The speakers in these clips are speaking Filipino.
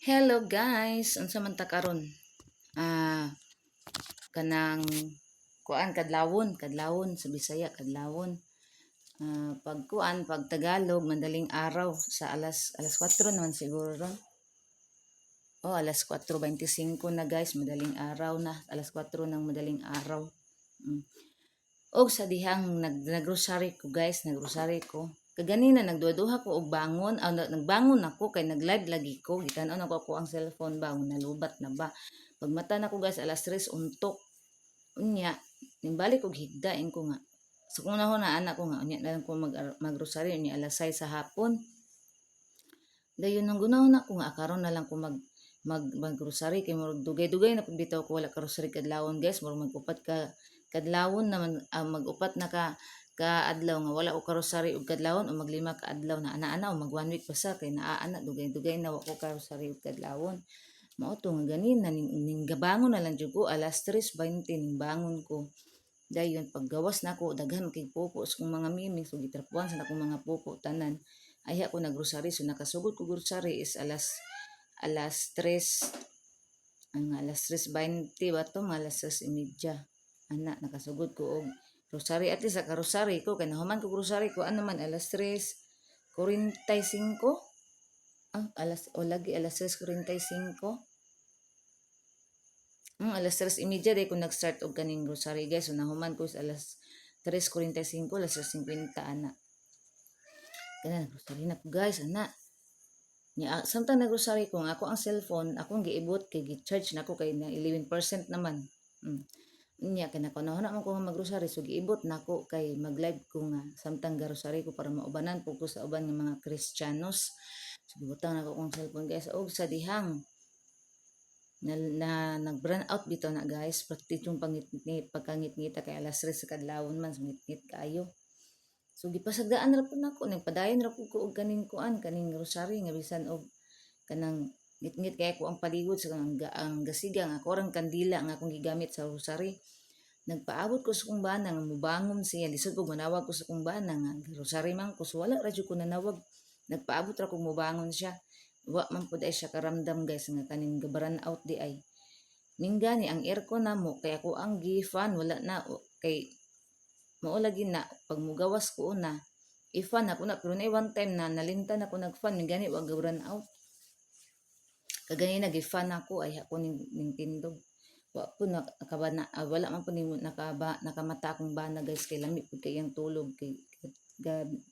Hello guys, unsa man ta karon? Ah, kanang kadlawon sa Bisaya kadlawon. Pag kuan, pag Tagalog madaling araw sa alas 4 naman siguro ron. Oh, alas 4:25 na guys, madaling araw na, alas 4 ng madaling araw. Mm. Og sa dihang nagrosary ko guys, nagrosary ko. Kaganina nagduha ko og bangon, nagbangon ako kay nag-live lagi ko. Gitan-on ako ang cellphone ba, nalubat na ba. Pagmata na ko guys, alas 3 untok. Unya, nimbalik og higdain ko nga. So kung na anak ko nga, unya na lang ko magrosary, unya alas 6 sa hapon. Dayon nang gunahon ako nga, karon na lang ko magrosary kay murag dugay-dugay na pud bitaw ko wala ka rosary kadlawon guys, murag magupat ka kadlawon naman, magupat na ka adlaw nga wala ko karosary og kadlawon o maglima ka adlaw na ana-ana o mag 1 week pa sa kay naa-ana dugay-dugay na wako karosary og kadlawon. Mao to nga ganina ning gabangon na lang jud ko alas 3:20 ning bangon ko. Dayon paggawas na ako daghan kay pupo sa kong mga miming so gitrapuan sa akong mga pupo tanan. Ayha ko nagrosary so nakasugod ko grocery is alas 3 alas 3:20 ba to alas 3:30 ana nakasugod ko og rosary at least sa karosary ko kay nahuman ko grocery ko ano man alas 3:45 alas o lagi alas 3:45 alas 3:30 day ko nag-start og kaning grocery guys so nahuman ko is alas 3:45 alas 3:50 ana kana grocery na ko guys ana nya samtang nag-grocery ko nga ako ang cellphone akong giibot kay gi-charge nako kay na 11% naman. Nya kay nakunahon man ko nga mag-grocery so giibot nako kay mag-live ko nga samtang grocery ko para maubanan po ko sa uban nga mga Kristiyanos. So gibutang nako kong cellphone guys og sa dihang na nag-burn out bitaw na guys pati yung pagkangit-ngita kay alas 3 sa kadlawon man ngit-ngit kaayo. So gipasagdaan ra pud nako nagpadayon ra pud ko og kaning kuan kaning rosary nga bisan og kanang ngit-ngit kay ko ang paligod sa ang gasigang ako rang kandila nga akong gigamit sa rosary. Nagpaabot ko sa kong bana nga mubangon siya lisod ko manawag ko sa kong bana nga rosary man ko so wala ra jud ko nanawag. Nagpaabot ra kog mubangon siya. Wa man pud ay siya karamdam guys nga kaning gabaran out di ay. Minggani ang aircon na mo kay ako ang gifan wala na kay mao lagi na pag mugawas ko una i-fan ako na pero na one time na nalimtan ako nag-fan gani wag run out kagani nag-fan ako ay ako ning tindog wa po nakabana wala man po ni nakamata akong bana guys kay lami pud kay ang tulog kay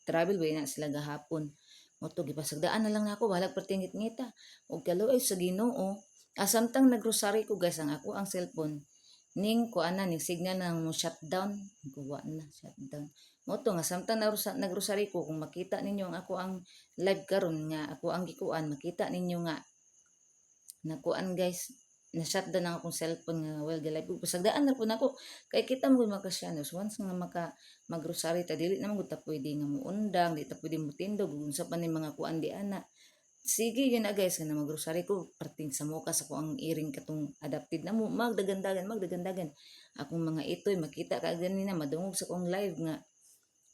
travel way na sila gahapon mo to gipasagdaan na lang nako balag pertingit ngita og kaluoy sa Ginoo samtang nagrosary ko guys ang ako ang cellphone ning kuana ning signal nang mo shutdown kuwa na shutdown mo to nga samtang nagrosary ko kung makita ninyo ang ako ang live karon nga ako ang gikuan makita ninyo nga nakuan guys na shutdown ang akong cellphone nga well galay ko pasagdaan na po nako kay kita mo makasyanos once nga magrosary ta dili naman gud ta pwede nga muundang di ta pwede mutindog unsa pa ni mga kuan di ana. Sige yun na guys, kana magrosary ko, parting sa mukas ako ang iring katong adapted na mo, magdagandagan. Akong mga itoy, makita ka ganina, madungog sa kong live nga.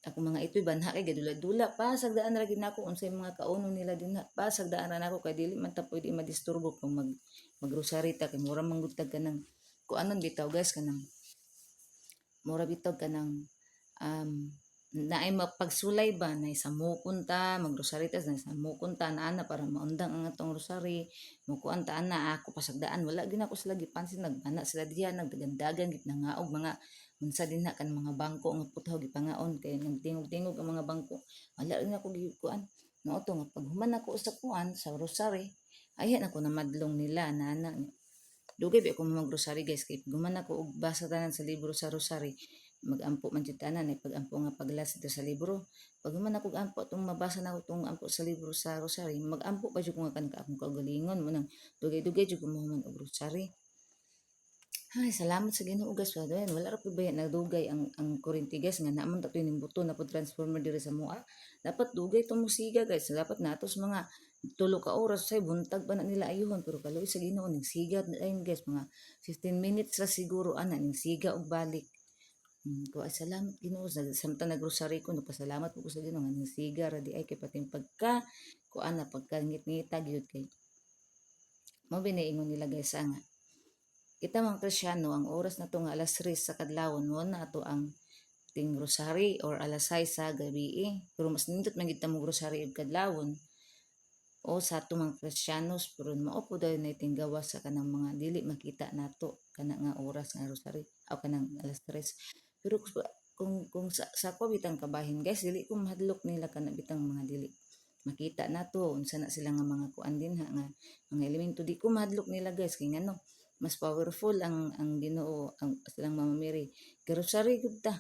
Akong mga itoy, banha kay gadula-dula, pasagdaan ra gid nako unsay mga kauno nila din na, pasagdaan ra nako kay dili man ta pwede madisturbo kung magrosary ta, kay mura manggutag ka ng, kung anon bitaw guys, kanang, mura bitaw ka ng, naay mapagsulay ba na sa mukunta magrosary tas na sa mukunta na ana para maundang ang atong rosary mukuan ta ana ako pasagdaan wala gid ako sila gipansin nagbana sila diha nagdagandagan gid nangaog mga unsa dinha kan mga bangko nga putaw gipangaon kay nagtingog-tingog ang mga bangko wala rin ako gikuan mao to nga pag human ako sa kuan sa rosary ayan ako namadlong nila na ana dugay ba ko magrosary guys kay guman ako og basa tanan sa libro sa rosary magampo man jud tanan ay pagampo nga paglas dito sa libro pag man ako ampo tong mabasa na ako tong ampo sa libro sa rosary magampo pa jud ko nga kan ka akong kaugalingon mo nang dugay-dugay jud ko man og rosary ay salamat sa Ginoo guys wala ra pud ba nagdugay ang kuryente guys nga naman ta ning buto na pud transformer diri sa mua dapat dugay tong musiga guys dapat natos mga tulo ka oras say buntag pa na nila ayuhon pero kaluoy sa Ginoo ning siga ayun guys mga 15 minutes ra siguro ana ning siga og balik. Ko ay salamat Ginoo samtang nagrosary ko nagpasalamat ko sa Ginoo nga nasiga ra di ay kay pating pagka kuan na pagkangit-ngita gyud kay Mo binaingon nila guys nga kita mga Kristyano ang oras na to nga alas 3 sa kadlawon mo na ato ang ting rosary or alas 6 sa gabi pero mas nindot man gid ta mo rosary ug kadlawon o sa ato mga Kristiyanos pero mao po dayon na iting gawas sa kanang mga dili makita nato kana nga oras nga rosary o kanang alas 3 pero kung sa ko bitang kabahin guys dili ko mahadlok nila kana bitang mga dili makita nato unsa na sila nga mga kuan din ha nga mga elemento di ko mahadlok nila guys kay ngano mas powerful ang Ginoo ang silang Mama Mary karosary gud ta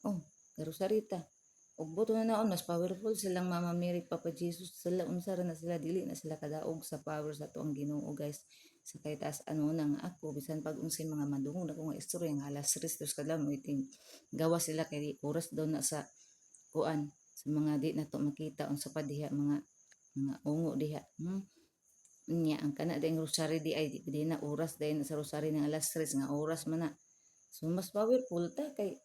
oh karosary ta ug buto na naon mas powerful silang Mama Mary Papa Jesus sila unsa ra na sila dili na sila kadaog sa power sa tuang Ginoo guys sa kay taas ano nang ako bisan pag unsay mga madungog na ko nga istorya nga alas 3 kadlaw mo iting gawas sila kay oras daw na sa kuan sa mga di na to makita unsa pa diha mga ungo diha nya ang kana ding rosary di ay di na oras dayon sa rosary ng alas 3 nga oras man na so mas powerful ta kay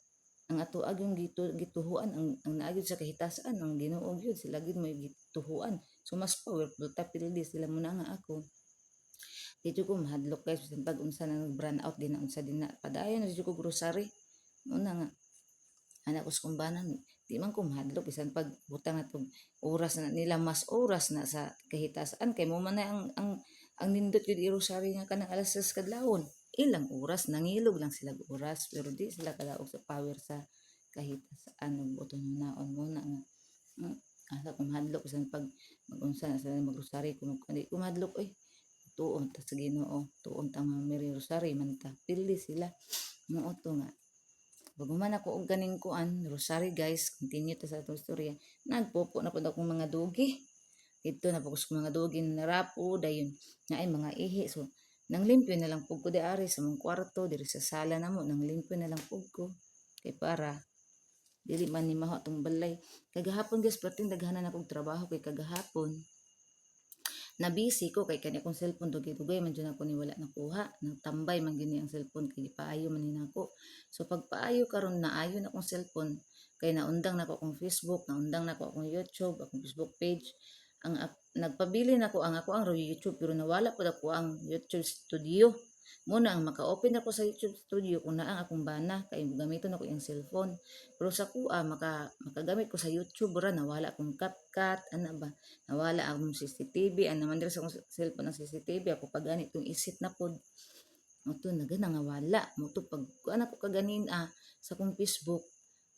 ang ato agyong gituhuan ang naagid sa kahitasan ang Ginoo gyud sila gyud may gituhuan so mas powerful ta pildi sila muna nga ako dito ko mahadlok guys bisan pag unsa na nag-brand out din na unsa din na padayon na dito ko grocery una nga anak ko sa kumbanan di man ko mahadlok bisan pag butang atong oras na nila mas oras na sa kahitasan kay mo man na ang nindot yun i-rosary nga kanang alas 6 kadlawon ilang oras nangilog lang sila oras pero di sila kadaog sa power sa kahitasan ug buton naon mo na nga asa ko mahadlok bisan pag magunsa na sila magrosary kung di ko mahadlok tuon ta sa Ginoo tuon ta mga Mary Rosary man ta pili sila mo to nga baguman ako og ganing kuan rosary guys continue ta sa atong istorya nagpopo na pud akong mga dugi dito na pagkus mga dugi narapo dayon na ay mga ihi so nang limpyo na lang pug ko di ari sa mong kwarto diri sa sala namo nang limpyo na lang pug ko kay para dili man ni maho tong balay kagahapon guys prating daghanan akong trabaho kay kagahapon na busy ko kay kani akong cellphone dugay-dugay man jud ako ni wala nakuha nagtambay man gini ang cellphone kay paayo man ni nako so pag paayo karon naayo na akong cellphone kay naundang nako akong Facebook naundang nako akong YouTube akong Facebook page nagpabili nako ang ako ang YouTube pero nawala pud ako ang YouTube Studio muna ang maka-open ako sa YouTube Studio kung naa ang akong bana kay gamiton ako yung cellphone pero sa kuha makagamit ko sa YouTube ra nawala akong CapCut ana ba nawala akong CCTV ano man diri sa akong cellphone ang CCTV ako pag ganit tong isit na pod mo to nagana nga wala mo to pag kuan ako kaganin sa akong Facebook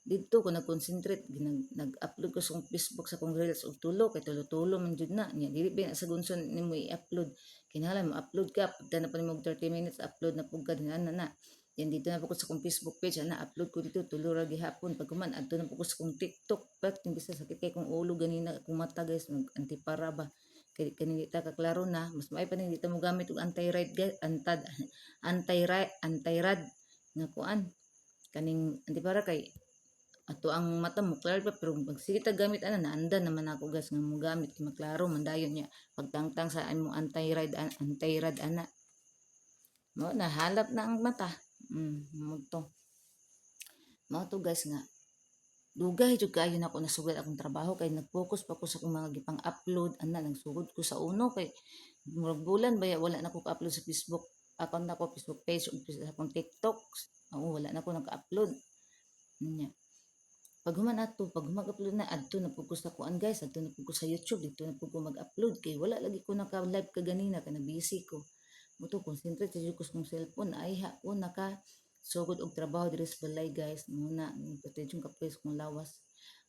dito ko nag-concentrate nag-upload ko sa akong Facebook sa akong reels og tulo kay tulo-tulo man jud na nya dili ba sa gunson nimo i-upload kinahanglan mo upload ka pagka na pa nimo 30 minutes upload na pug ka na yan dito na po ko sa akong Facebook page na upload ko dito tulo ra gihapon pag kuman adto na po ko sa akong TikTok pat hindi sa sakit kay kung ulo ganina akong mata guys mag antipara ba kay kanini ta kaklaro na mas maay pa ni dito mo gamit og anti-rad anti-rad nga kuan kaning antipara kay ato ang mata mo klaro pa pero pag sige ta gamit naanda naman ako gas nga mo gamit kay maklaro man dayon niya pagtangtang sa imong anti-rad ana mo nahalap na ang mata mo to guys nga dugay jud kaayo na ako nasugod akong trabaho kay nag-focus pa ko sa akong mga gipang upload ana nagsugod ko sa uno kay murag bulan baya wala na ko ka-upload sa Facebook account na ko Facebook page ug sa akong TikTok wala na ko naka-upload nya pag mag-upload na adto na pug ko sa kuan guys adto na pug ko sa YouTube dito na pug ko mag-upload kay wala lagi ko naka-live kaganina kana busy ko mo to concentrate sa ko sa cellphone ay ha ko naka sugod og trabaho diri sa balay guys muna pati yung kapres kong lawas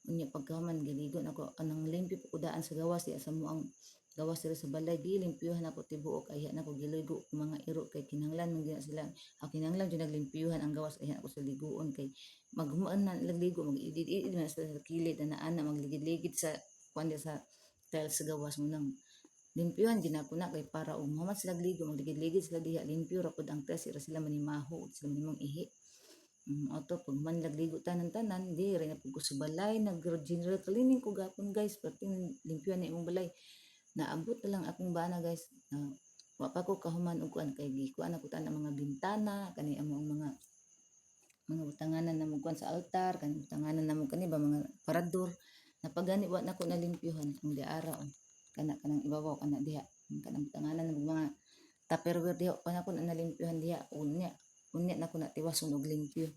unya pagkaman giligo nako anang limpyo ko daan sa gawas di asa mo ang gawas diri sa balay gilimpyuhan ako tibuok ay nako giligo mga iro kay kinahanglan man gina sila kinahanglan jud naglimpyuhan ang gawas ay ako sa liguon kay maghuman na lagligo mag-idid na sa kilid na ana magligid-ligid sa kuan sa tiles sa gawas mo nang limpyuhan ginako na kay para umamat sila ligo magligid-ligid sila diha limpyo ra pud ang test ira sila manimaho sila manimong ihi auto pag man lagligo tanan-tanan di rin na pud ko sa balay nag general cleaning ko gapon guys pati limpyuhan na imong balay naabot na lang akong bana guys wa pa ko kahuman og kuan kay gikuan ako ta mga bintana kani among mga butanganan na mo kuan sa altar kani butanganan na mo kani ba mga parador napagani wa na ko nalimpyuhan ang diara kanang ibabaw kana diha kanang butanganan ng mga Tupperware diha pa na ko na nalimpyuhan diha unya na ko na tiwason og limpyo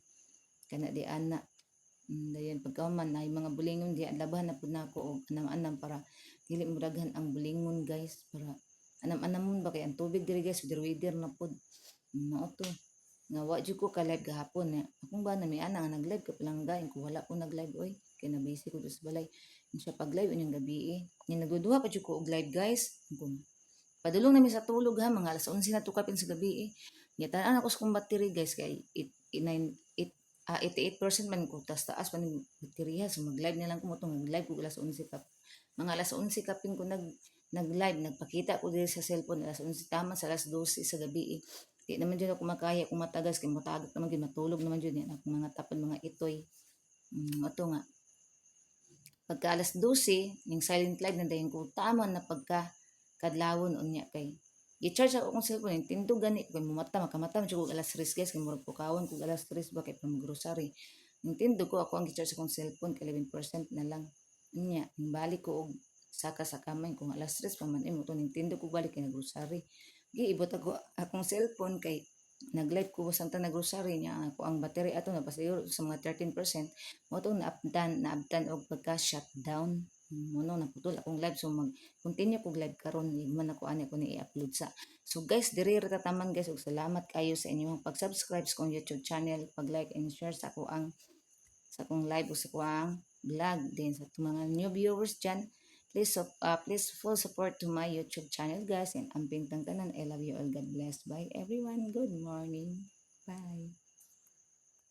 kana di ana. Dayon pagkahuman na mga bulingon diha labahan na pud nako og anam-anam para dili mo daghan ang bulingon guys, para anam-anam mo ba kay ang tubig diri guys wider na pud. Mao to nga wa jud ko ka live gahapon na akong ba na may ana nga nag-live ka palanggain ko wala ko nag-live oy kay na busy ko sa balay. Siya pag live unyang gabi ni nagduduha pa jud ko og live guys. Padulong namin sa tulog ha, mga alas 11 na tukapin sa gabi eh. Ngitaan ako sa kong battery guys, kay 88% man ko, tas taas man yung baterya. So mag-live na lang ko mo itong mag-live ko alas 11 kap. Mga alas 11 kapin ko nag-live, nagpakita ko dito sa cellphone, alas 11 tama sa alas 12 sa gabi eh. Di naman dyan ako makaya kung matagas, kaya matagak naman dyan, matulog naman dyan, yan akong mga tapon, mga itoy. Ito nga, pagka alas 12, yung silent live na dayon ko, tama na pagka kadlawon unya kay gi-charge ako kung cellphone tinto gani kay mumata makamata man ko alas 3 guys kay murag pukawon ko alas 3 ba kay pang grocery tinto ko ako ang gi-charge akong cellphone kay 11% na lang unya balik ko og saka sa kamay kung alas 3 pa man imo to tinto ko balik kay grocery giibot ako akong cellphone kay nag-live ko sa na grocery niya ako ang battery ato na pasiguro sa mga 13% mo to naabtan og pagka shutdown mono naputol akong live so mag continue kog live karon man ako ani ko ni i-upload sa. So guys, diri ra tataman guys ug salamat kayo sa inyong pag-subscribe sa akong YouTube channel, pag-like and share sa akong live ug sa akong vlog din sa mga new viewers diyan. Please full support to my YouTube channel guys and amping tanan. I love you all. God bless. Bye everyone. Good morning. Bye.